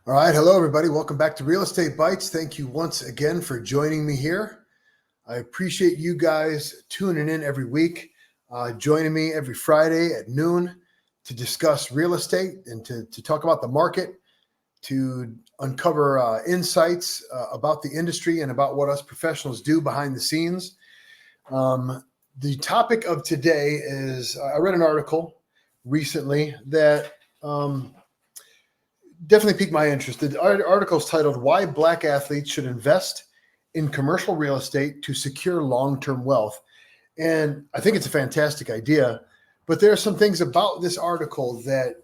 All right. Hello, everybody. Welcome back to Real Estate Bites. Thank you once again for joining me here. I appreciate you guys tuning in every week, joining me every Friday at noon to discuss real estate and to talk about the market, to uncover insights about the industry and about what us professionals do behind the scenes. The topic of today is I read an article recently that definitely piqued my interest. The article is titled "Why Black Athletes Should Invest in Commercial Real Estate to Secure Long-Term Wealth." And I think it's a fantastic idea, but there are some things about this article that,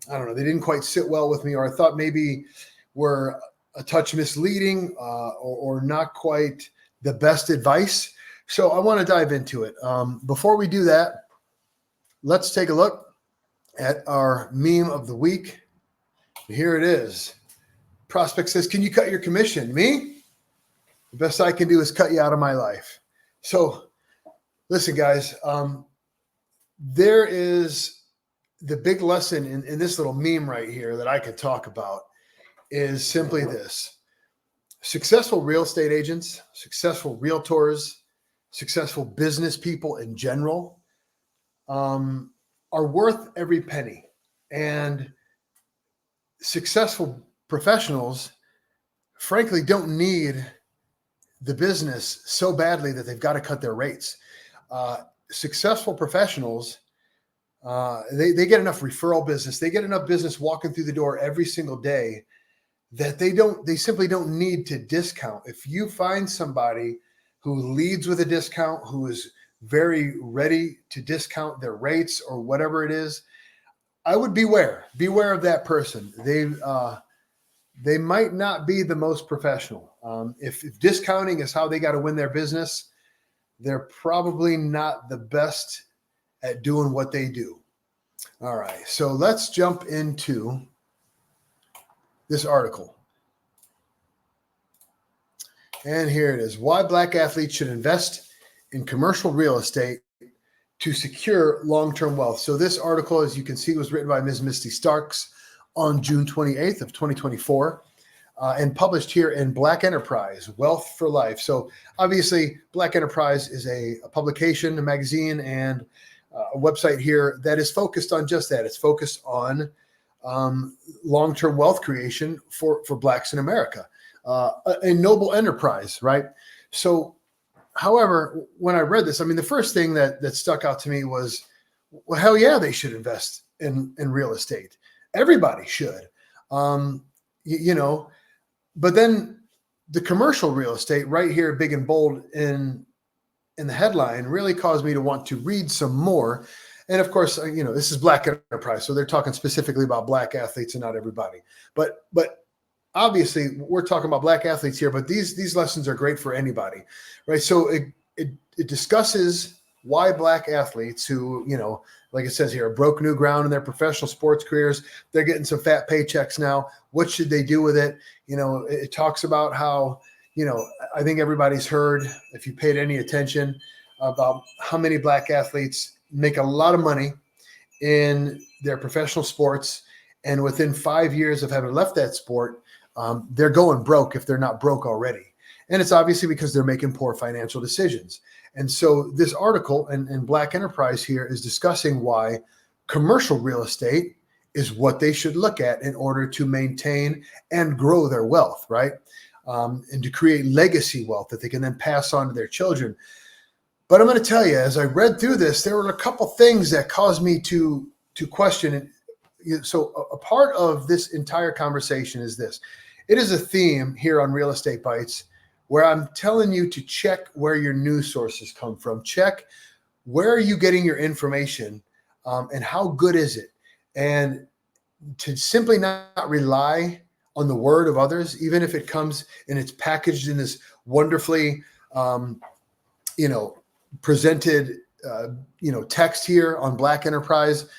I don't know, they didn't quite sit well with me, or I thought maybe were a touch misleading or not quite the best advice. So I want to dive into it. Before we do that, let's take a look at our meme of the week. Here it is. Prospect says, "Can you cut your commission?" Me? The best I can do is cut you out of my life. So listen, guys, there is the big lesson in this little meme right here that I could talk about is simply this. Successful real estate agents, successful realtors, successful business people in general are worth every penny. And successful professionals, frankly, don't need the business so badly that they've got to cut their rates. Successful professionals, they get enough referral business. They get enough business walking through the door every single day that they simply don't need to discount. If you find somebody who leads with a discount, who is very ready to discount their rates or whatever it is, I would beware of that person. They might not be the most professional. If discounting is how they got to win their business, they're probably not the best at doing what they do. All right, so let's jump into this article. And here it is. Why Black Athletes Should Invest in Commercial Real Estate to Secure Long-Term Wealth. So this article, as you can see, was written by Ms. Misty Starks on June 28th of 2024 and published here in Black Enterprise, Wealth for Life. So obviously, Black Enterprise is a publication, a magazine, and a website here that is focused on just that. It's focused on long-term wealth creation for Blacks in America, a noble enterprise, right? So however, when I read this, I mean, the first thing that stuck out to me was, well, hell yeah, they should invest in real estate. Everybody should, but then the commercial real estate right here, big and bold in the headline, really caused me to want to read some more. And of course, this is Black Enterprise, so they're talking specifically about Black athletes and not everybody. But obviously, we're talking about Black athletes here, but these lessons are great for anybody, right? So it discusses why Black athletes who, like it says here, broke new ground in their professional sports careers, they're getting some fat paychecks now. What should they do with it? It talks about how, I think everybody's heard, if you paid any attention, about how many Black athletes make a lot of money in their professional sports. And within 5 years of having left that sport, they're going broke if they're not broke already. And it's obviously because they're making poor financial decisions. And so this article in Black Enterprise here is discussing why commercial real estate is what they should look at in order to maintain and grow their wealth, right? And to create legacy wealth that they can then pass on to their children. But I'm going to tell you, as I read through this, there were a couple things that caused me to question it. So a part of this entire conversation is this. It is a theme here on Real Estate Bites where I'm telling you to check where your news sources come from. Check where are you getting your information and how good is it? And to simply not rely on the word of others, even if it comes and it's packaged in this wonderfully, presented, text here on Black Enterprise.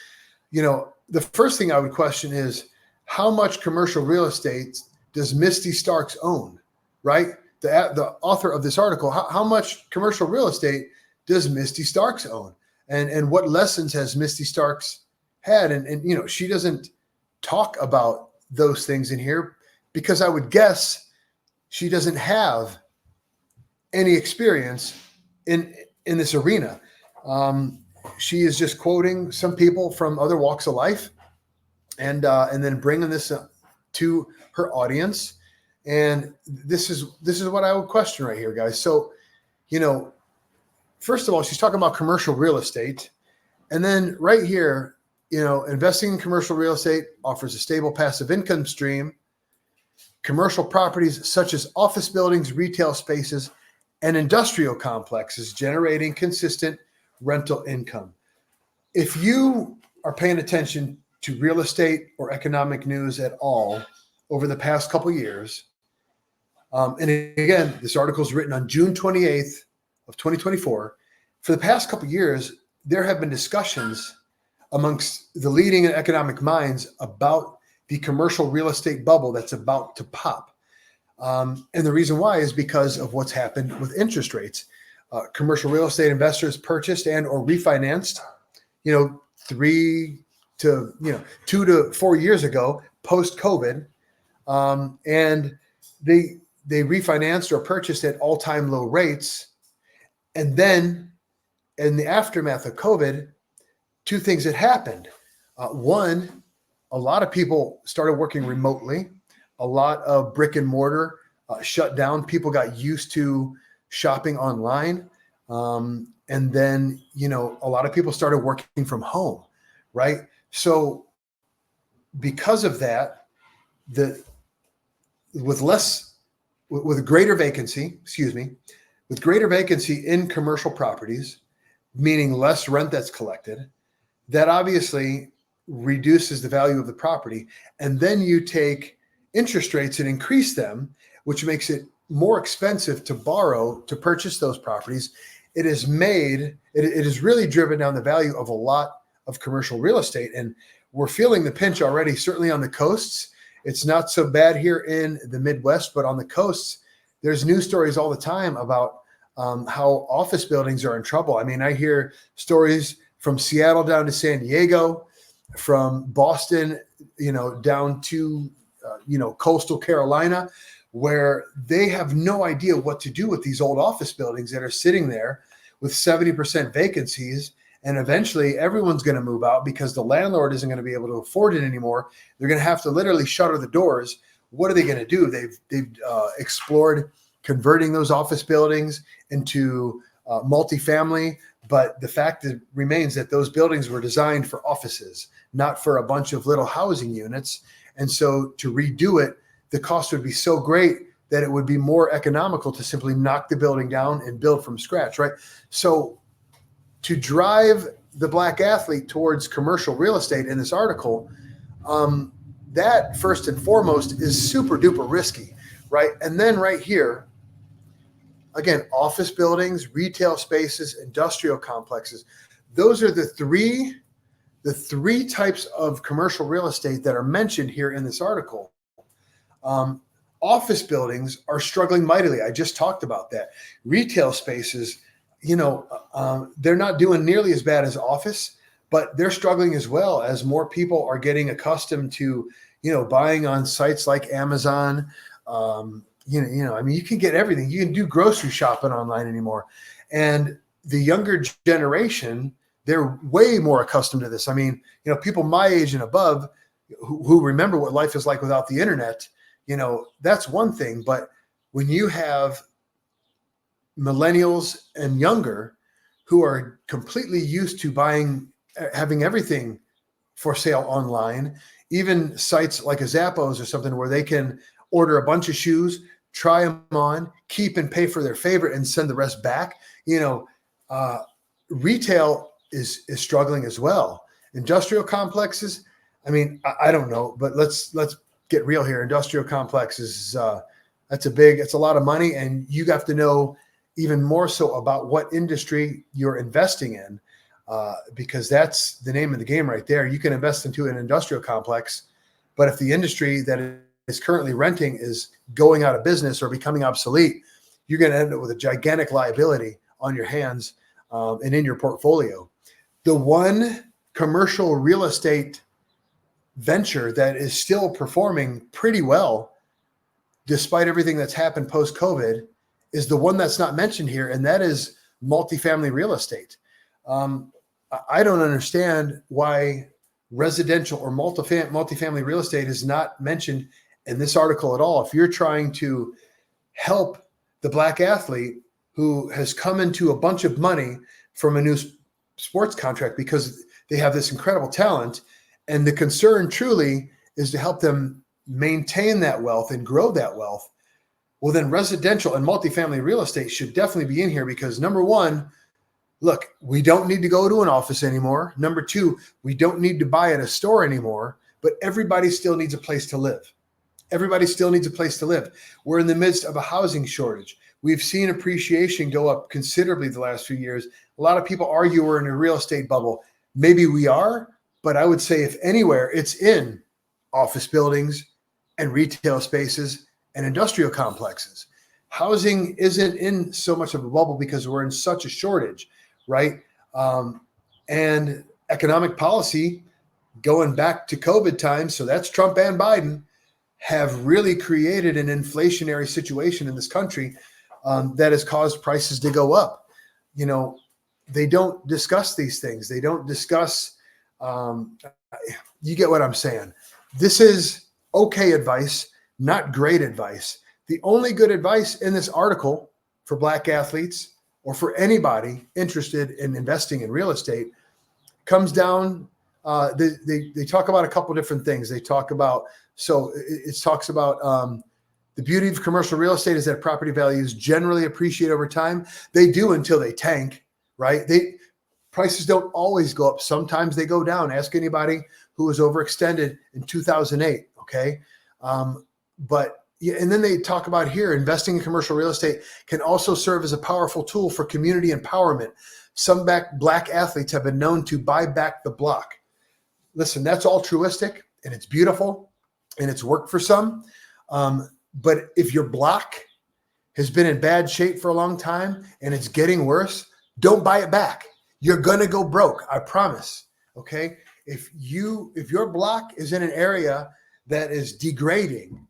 The first thing I would question is how much commercial real estate does Misty Starks own, right? The author of this article, how much commercial real estate does Misty Starks own? And what lessons has Misty Starks had? And she doesn't talk about those things in here. because I would guess she doesn't have any experience in this arena. She is just quoting some people from other walks of life, and then bringing this to her audience. And this is what I would question right here, guys. So, first of all, she's talking about commercial real estate, and then right here, investing in commercial real estate offers a stable passive income stream. Commercial properties such as office buildings, retail spaces, and industrial complexes generating consistent rental income. If you are paying attention to real estate or economic news at all over the past couple of years, and again, this article is written on June 28th of 2024. For the past couple of years, there have been discussions amongst the leading economic minds about the commercial real estate bubble that's about to pop. And the reason why is because of what's happened with interest rates. Commercial real estate investors purchased and or refinanced, 2 to 4 years ago, post-COVID, and they refinanced or purchased at all-time low rates. And then in the aftermath of COVID, two things had happened. One, a lot of people started working remotely. A lot of brick and mortar shut down. People got used to shopping online. And then, a lot of people started working from home, right? So because of that, with greater vacancy in commercial properties, meaning less rent that's collected, that obviously reduces the value of the property. And then you take interest rates and increase them, which makes it more expensive to borrow to purchase those properties. It has really driven down the value of a lot of commercial real estate. And we're feeling the pinch already, certainly on the coasts. It's not so bad here in the Midwest, but on the coasts, there's news stories all the time about how office buildings are in trouble. I mean, I hear stories from Seattle down to San Diego, from Boston, down to, coastal Carolina, where they have no idea what to do with these old office buildings that are sitting there with 70% vacancies. And eventually everyone's going to move out because the landlord isn't going to be able to afford it anymore. They're going to have to literally shutter the doors. What are they going to do? They've explored converting those office buildings into multifamily. But the fact that remains that those buildings were designed for offices, not for a bunch of little housing units. And so to redo it, the cost would be so great that it would be more economical to simply knock the building down and build from scratch, right? So to drive the Black athlete towards commercial real estate in this article, that first and foremost is super duper risky, right? And then right here, again, office buildings, retail spaces, industrial complexes. Those are the three types of commercial real estate that are mentioned here in this article. Office buildings are struggling mightily. I just talked about that. Retail spaces, they're not doing nearly as bad as office, but they're struggling as well as more people are getting accustomed to, buying on sites like Amazon. You can get everything. You can do grocery shopping online anymore. And the younger generation, they're way more accustomed to this. I mean, people my age and above who remember what life is like without the internet, that's one thing. But when you have millennials and younger who are completely used to having everything for sale online, even sites like a Zappos or something where they can order a bunch of shoes, try them on, keep and pay for their favorite and send the rest back. Retail is struggling as well. Industrial complexes, I mean, I don't know, but let's get real here. Industrial complexes, it's a lot of money, and you have to know even more so about what industry you're investing in, because that's the name of the game right there. You can invest into an industrial complex, but if the industry that is currently renting is going out of business or becoming obsolete, you're going to end up with a gigantic liability on your hands and in your portfolio. The one commercial real estate venture that is still performing pretty well despite everything that's happened post-COVID, is the one that's not mentioned here, and that is multifamily real estate. I don't understand why residential or multifamily real estate is not mentioned in this article at all. If you're trying to help the Black athlete who has come into a bunch of money from a new sports contract because they have this incredible talent, and the concern truly is to help them maintain that wealth and grow that wealth, well, then residential and multifamily real estate should definitely be in here because, number one, look, we don't need to go to an office anymore. Number two, we don't need to buy at a store anymore, but everybody still needs a place to live. Everybody still needs a place to live. We're in the midst of a housing shortage. We've seen appreciation go up considerably the last few years. A lot of people argue we're in a real estate bubble. Maybe we are, but I would say if anywhere, it's in office buildings and retail spaces and industrial complexes. Housing isn't in so much of a bubble because we're in such a shortage, right? And economic policy, going back to COVID times, so that's Trump and Biden, have really created an inflationary situation in this country that has caused prices to go up. You know, they don't discuss these things. They don't discuss, you get what I'm saying. This is okay advice, not great advice. The only good advice in this article for Black athletes or for anybody interested in investing in real estate comes down, they talk about a couple different things. They talk about, it talks about the beauty of commercial real estate is that property values generally appreciate over time. They do until they tank, right? Prices don't always go up. Sometimes they go down. Ask anybody who was overextended in 2008, okay? And then they talk about here, investing in commercial real estate can also serve as a powerful tool for community empowerment. Some Black athletes have been known to buy back the block. Listen, that's altruistic and it's beautiful and it's worked for some. But if your block has been in bad shape for a long time and it's getting worse, don't buy it back. You're going to go broke. I promise. Okay. If your block is in an area that is degrading,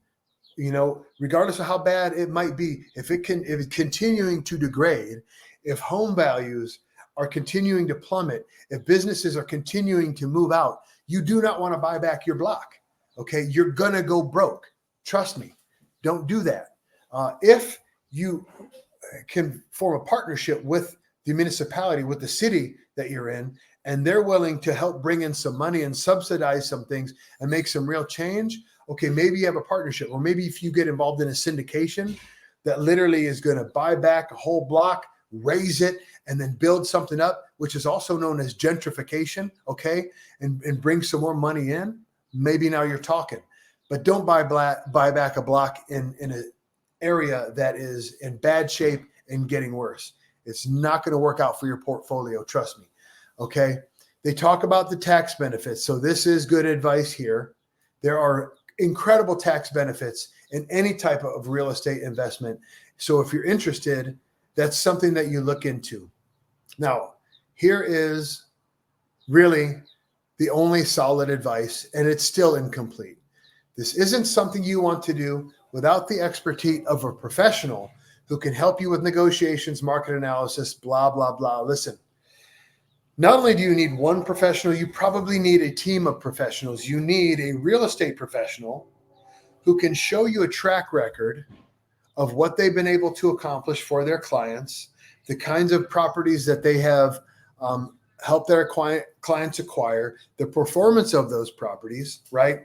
you know, regardless of how bad it might be, if it's continuing to degrade, if home values are continuing to plummet, if businesses are continuing to move out, you do not want to buy back your block. Okay. You're going to go broke. Trust me. Don't do that. If you can form a partnership with the municipality, with the city that you're in, and they're willing to help bring in some money and subsidize some things and make some real change, okay, maybe you have a partnership. Or maybe if you get involved in a syndication that literally is going to buy back a whole block, raise it, and then build something up, which is also known as gentrification, okay, and bring some more money in, maybe now you're talking. But don't buy back a block in an area that is in bad shape and getting worse. It's not going to work out for your portfolio. Trust me. Okay. They talk about the tax benefits. So this is good advice here. There are incredible tax benefits in any type of real estate investment. So if you're interested, that's something that you look into. Now, here is really the only solid advice, and it's still incomplete. This isn't something you want to do without the expertise of a professional who can help you with negotiations, market analysis, blah, blah, blah. Listen, not only do you need one professional, you probably need a team of professionals. You need a real estate professional who can show you a track record of what they've been able to accomplish for their clients, the kinds of properties that they have helped their clients acquire, the performance of those properties, right?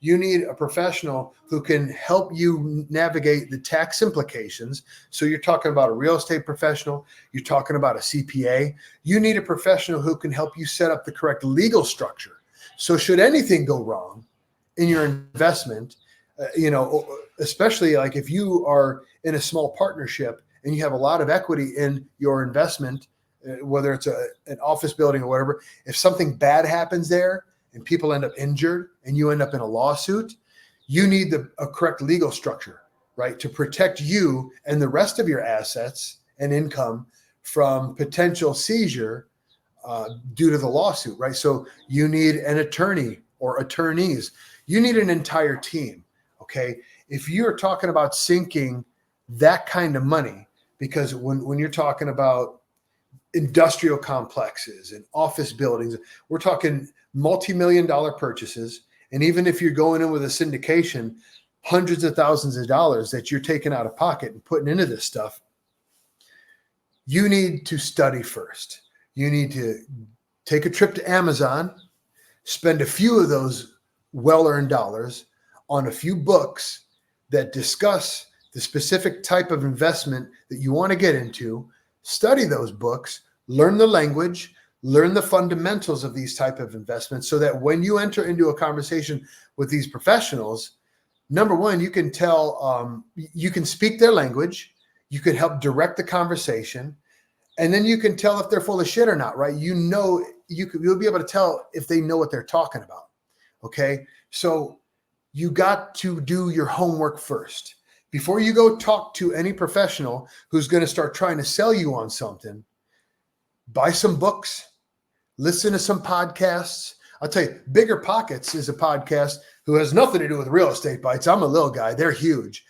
You need a professional who can help you navigate the tax implications. So you're talking about a real estate professional, you're talking about a CPA. You need a professional who can help you set up the correct legal structure. So should anything go wrong in your investment, especially like if you are in a small partnership and you have a lot of equity in your investment, whether it's an office building or whatever, if something bad happens there and people end up injured and you end up in a lawsuit, you need a correct legal structure, right? To protect you and the rest of your assets and income from potential seizure due to the lawsuit, right? So you need an attorney or attorneys. You need an entire team. Okay. If you're talking about sinking that kind of money, because when you're talking about industrial complexes and office buildings, we're talking multi-million-dollar purchases. And even if you're going in with a syndication, hundreds of thousands of dollars that you're taking out of pocket and putting into this stuff, you need to study first. You need to take a trip to Amazon, spend a few of those well-earned dollars on a few books that discuss the specific type of investment that you want to get into. Study those books, learn the language, learn the fundamentals of these type of investments, so that when you enter into a conversation with these professionals, number one, you can tell, you can speak their language, you can help direct the conversation, and then you can tell if they're full of shit or not, right? You'll be able to tell if they know what they're talking about. Okay. So you got to do your homework first. Before you go talk to any professional who's going to start trying to sell you on something, buy some books, listen to some podcasts. I'll tell you, Bigger Pockets is a podcast who has nothing to do with Real Estate Bites. I'm a little guy. They're huge.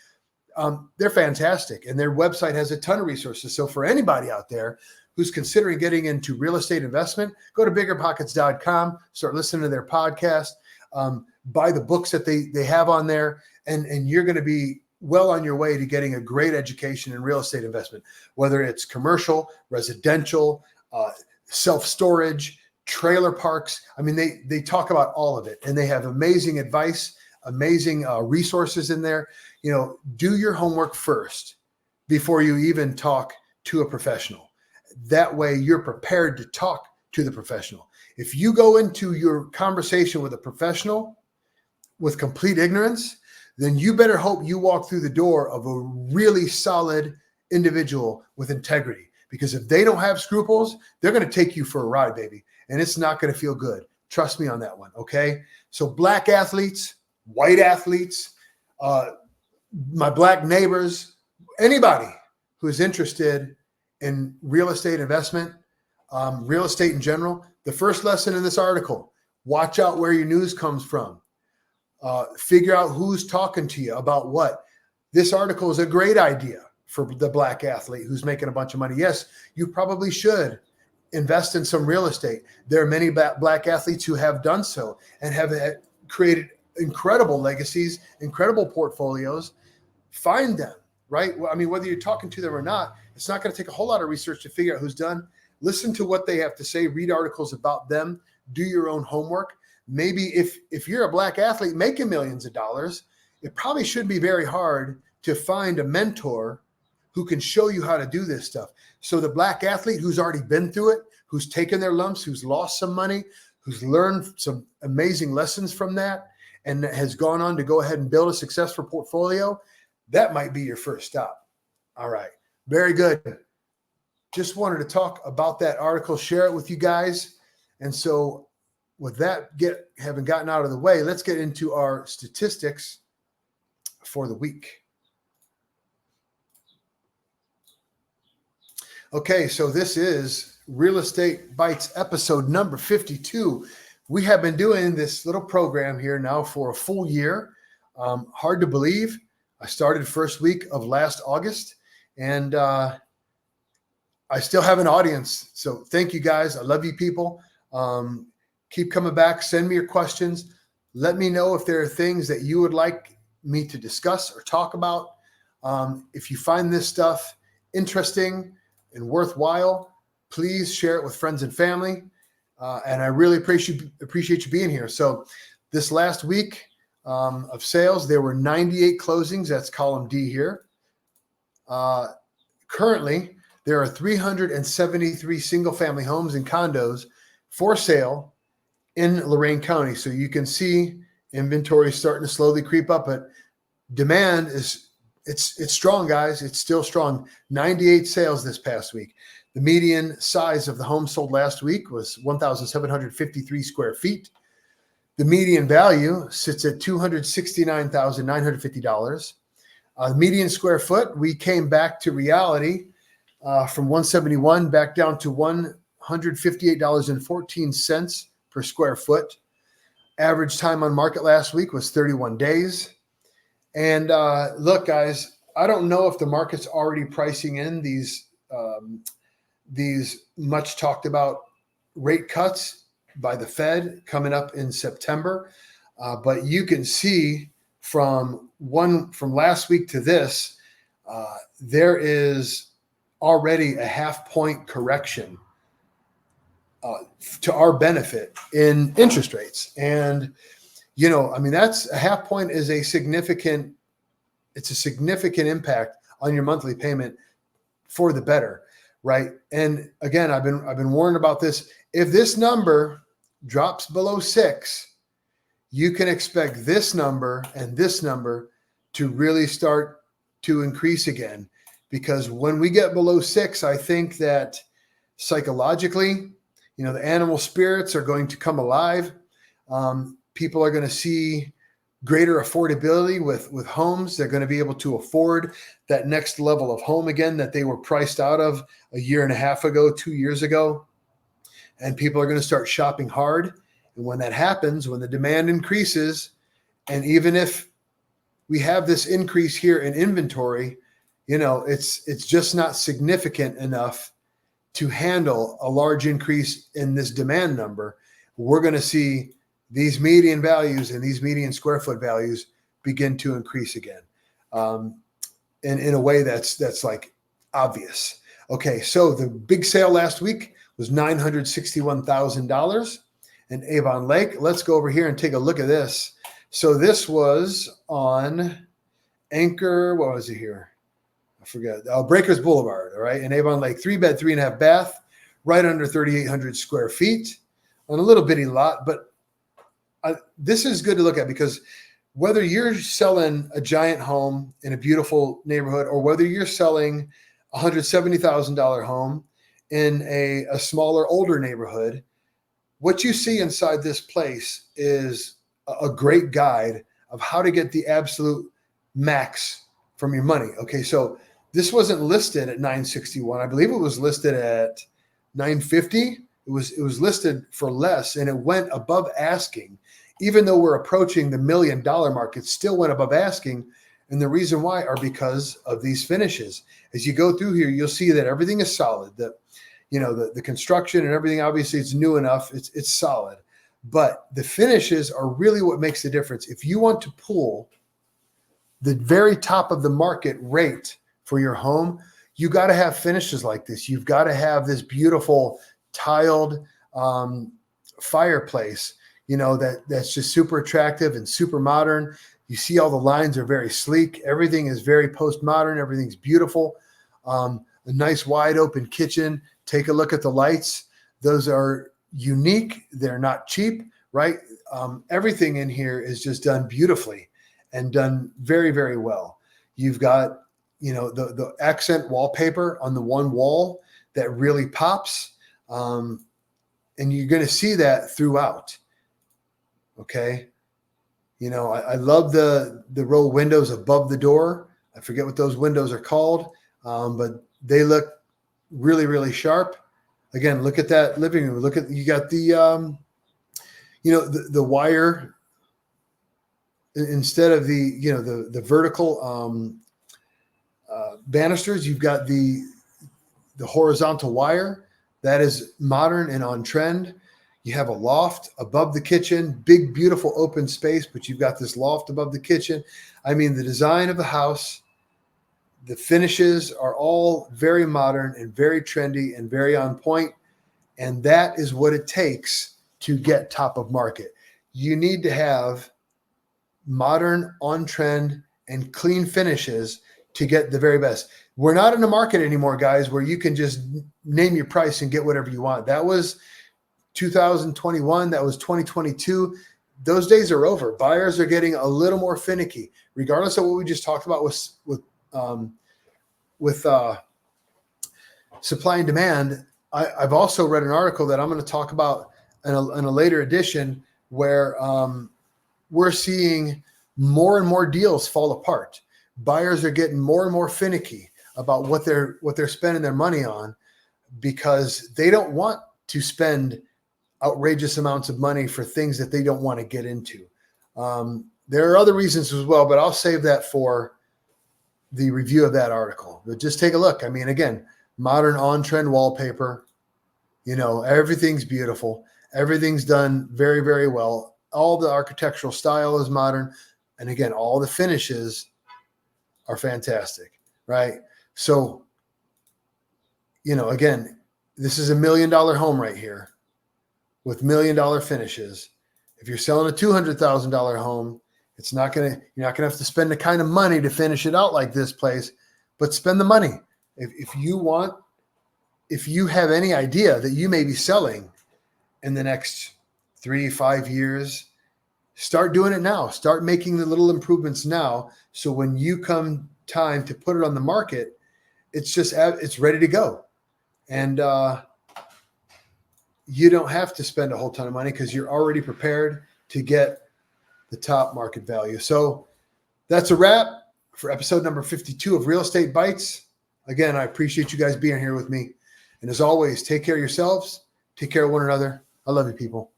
They're fantastic. And their website has a ton of resources. So for anybody out there who's considering getting into real estate investment, go to biggerpockets.com, start listening to their podcast, buy the books that they have on there, and you're going to be well on your way to getting a great education in real estate investment, whether it's commercial, residential, self-storage, trailer parks. I mean, they talk about all of it, and they have amazing advice, amazing resources in there. Do your homework first before you even talk to a professional. That way you're prepared to talk to the professional. If you go into your conversation with a professional with complete ignorance, then you better hope you walk through the door of a really solid individual with integrity. Because if they don't have scruples, they're going to take you for a ride, baby. And it's not going to feel good. Trust me on that one, okay? So black athletes, white athletes, my black neighbors, anybody who is interested in real estate investment, real estate in general, the first lesson in this article, watch out where your news comes from. Figure out who's talking to you about what. This article is a great idea for the black athlete who's making a bunch of money. Yes, you probably should invest in some real estate. There are many black athletes who have done so and have created incredible legacies, incredible portfolios. Find them, right? I mean, whether you're talking to them or not, it's not going to take a whole lot of research to figure out who's done. Listen to what they have to say, read articles about them, do your own homework. Maybe if you're a black athlete making millions of dollars, it probably shouldn't be very hard to find a mentor who can show you how to do this stuff. So the black athlete who's already been through it, who's taken their lumps, who's lost some money, who's learned some amazing lessons from that, and has gone on to go ahead and build a successful portfolio, that might be your first stop. All right. Very good. Just wanted to talk about that article, share it with you guys. And so with that having gotten out of the way, let's get into our statistics for the week. Okay, so this is Real Estate Bites episode number 52. We have been doing this little program here now for a full year. Hard to believe. I started first week of last August, and I still have an audience. So thank you guys. I love you people. Keep coming back. Send me your questions. Let me know if there are things that you would like me to discuss or talk about. If you find this stuff interesting and worthwhile, please share it with friends and family. And I really appreciate you being here. So this last week of sales, there were 98 closings. That's column D here. Currently, there are 373 single-family homes and condos for sale in Lorain County. So you can see inventory starting to slowly creep up, but demand is it's strong, guys. It's still strong. 98 sales this past week. The median size of the home sold last week was 1,753 square feet. The median value sits at $269,950. The median square foot, we came back to reality from 171 back down to $158.14 per square foot. Average time on market last week was 31 days. And look, guys, I don't know if the market's already pricing in these much talked about rate cuts by the Fed coming up in September. But you can see from last week to this, there is already a half-point correction to our benefit in interest rates. And, I mean, that's a half point is a significant impact on your monthly payment for the better, right? And again, I've been warned about this. If this number drops below 6, you can expect this number and this number to really start to increase again. Because when we get below 6, I think that psychologically, the animal spirits are going to come alive. People are going to see greater affordability with homes. They're going to be able to afford that next level of home again that they were priced out of a year and a half ago, 2 years ago. And people are going to start shopping hard. And when that happens, when the demand increases, and even if we have this increase here in inventory, it's just not significant enough to handle a large increase in this demand number. We're going to see these median values and these median square foot values begin to increase again, in a way that's like obvious. Okay, so the big sale last week was $961,000 in Avon Lake. Let's go over here and take a look at this. So this was on Anchor. What was it here? I forget. Breakers Boulevard. All right, in Avon Lake, 3-bed, 3.5 bath, right under 3,800 square feet on a little bitty lot. But this is good to look at, because whether you're selling a giant home in a beautiful neighborhood, or whether you're selling a $170,000 home in a smaller, older neighborhood, what you see inside this place is a great guide of how to get the absolute max from your money. Okay, so this wasn't listed at 961. I believe it was listed at 950. It was listed for less, and it went above asking. Even though we're approaching the $1 million mark, it still went above asking. And the reason why are because of these finishes. As you go through here, you'll see that everything is solid. The construction and everything, obviously it's new enough. It's solid. But the finishes are really what makes the difference. If you want to pull the very top of the market rate for your home, you got to have finishes like this. You've got to have this beautiful tiled fireplace, that's just super attractive and super modern. You see all the lines are very sleek. Everything is very postmodern. Everything's beautiful. A nice wide open kitchen. Take a look at the lights. Those are unique. They're not cheap, right? Everything in here is just done beautifully and done very, very well. You've got, the accent wallpaper on the one wall that really pops. And you're going to see that throughout. Okay. I love the row windows above the door. I forget what those windows are called, but they look really, really sharp. Again, look at that living room. You got the, the wire instead of the vertical banisters. You've got the horizontal wire that is modern and on trend. You have a loft above the kitchen, big, beautiful open space, but you've got this loft above the kitchen. I mean, the design of the house, the finishes are all very modern and very trendy and very on point. And that is what it takes to get top of market. You need to have modern, on trend, and clean finishes to get the very best. We're not in a market anymore, guys, where you can just name your price and get whatever you want. That was 2021. That was 2022. Those days are over. Buyers are getting a little more finicky, regardless of what we just talked about with supply and demand. I've also read an article that I'm going to talk about in a later edition, where we're seeing more and more deals fall apart. Buyers are getting more and more finicky about what they're spending their money on, because they don't want to spend outrageous amounts of money for things that they don't want to get into. there are other reasons as well, but I'll save that for the review of that article. But just take a look. I mean, again, modern on-trend wallpaper, everything's beautiful. Everything's done very, very well. All the architectural style is modern. And again, all the finishes are fantastic, right? So, again, this is $1 million home right here with $1 million finishes. If you're selling a $200,000 home, you're not gonna have to spend the kind of money to finish it out like this place, but spend the money. If you have any idea that you may be selling in the next 3-5 years, start doing it now. Start making the little improvements now. So when you come time to put it on the market, it's ready to go. And you don't have to spend a whole ton of money because you're already prepared to get the top market value. So that's a wrap for episode number 52 of Real Estate Bites. Again, I appreciate you guys being here with me. And as always, take care of yourselves. Take care of one another. I love you, people.